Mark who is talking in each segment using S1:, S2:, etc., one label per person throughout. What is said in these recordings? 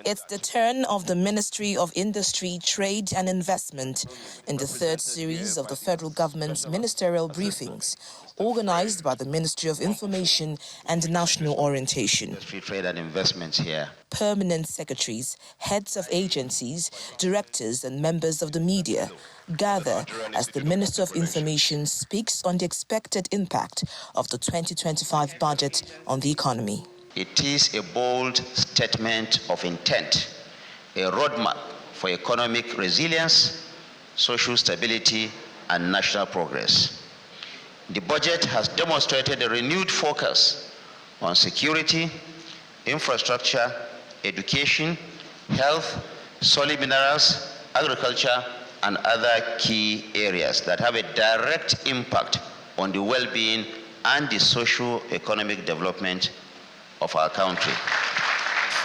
S1: It's the turn of the Ministry of Industry, Trade and Investment in the third series of the federal government's ministerial briefings, organized by the Ministry of Information and National Orientation.
S2: Industry, Trade and Investments here.
S1: Permanent secretaries, heads of agencies, directors and members of the media gather as the Minister of Information speaks on the expected impact of the 2025 budget on the economy.
S2: It is a bold statement of intent, a roadmap for economic resilience, social stability, and national progress. The budget has demonstrated a renewed focus on security, infrastructure, education, health, solid minerals, agriculture, and other key areas that have a direct impact on the well-being and the socio-economic development of our country.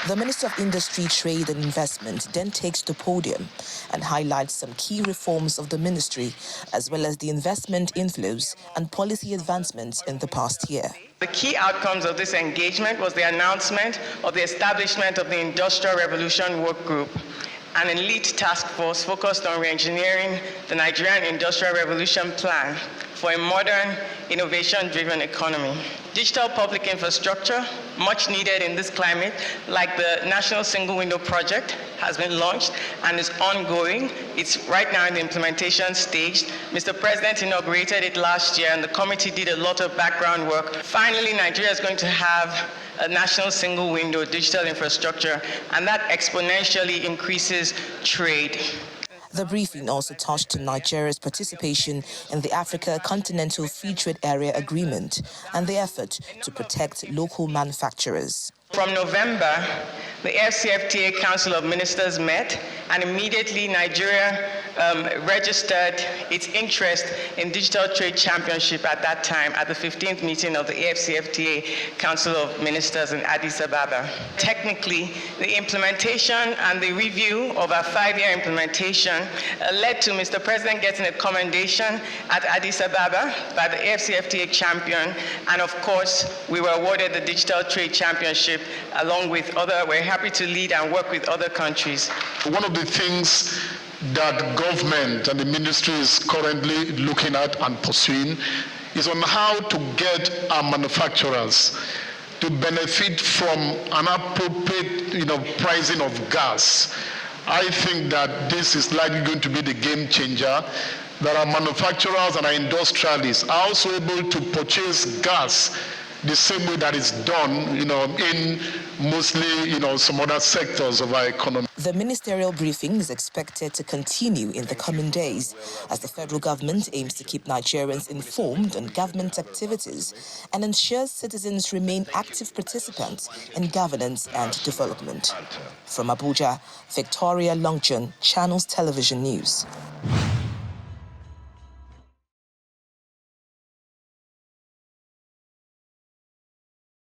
S1: The Minister of Industry, Trade and Investment then takes the podium and highlights some key reforms of the ministry, as well as the investment inflows and policy advancements in the past year.
S3: The key outcomes of this engagement was the announcement of the establishment of the Industrial Revolution Work Group, an elite task force focused on re-engineering the Nigerian Industrial Revolution Plan for a modern, innovation-driven economy. Digital public infrastructure, much needed in this climate, like the National Single Window Project, has been launched and is ongoing. It's right now in the implementation stage. Mr. President inaugurated it last year, and the committee did a lot of background work. Finally, Nigeria is going to have a national single window digital infrastructure, and that exponentially increases trade.
S1: The briefing also touched on Nigeria's participation in the Africa Continental Free Trade Area Agreement and the effort to protect local manufacturers.
S3: From November, the FCFTA Council of Ministers met, and immediately Nigeria registered its interest in Digital Trade Championship at that time at the 15th meeting of the AFCFTA Council of Ministers in Addis Ababa. Technically, the implementation and the review of our 5-year implementation led to Mr. President getting a commendation at Addis Ababa by the AFCFTA champion, and of course, we were awarded the Digital Trade Championship along with we're happy to lead and work with other countries.
S4: One of the things that government and the ministry is currently looking at and pursuing is on how to get our manufacturers to benefit from an appropriate, pricing of gas. I think that this is likely going to be the game changer, that our manufacturers and our industrialists are also able to purchase gas the same way that is done, in mostly, some other sectors of our economy.
S1: The ministerial briefing is expected to continue in the coming days as the federal government aims to keep Nigerians informed on government activities and ensures citizens remain active participants in governance and development. From Abuja, Victoria Longchun, Channels Television News.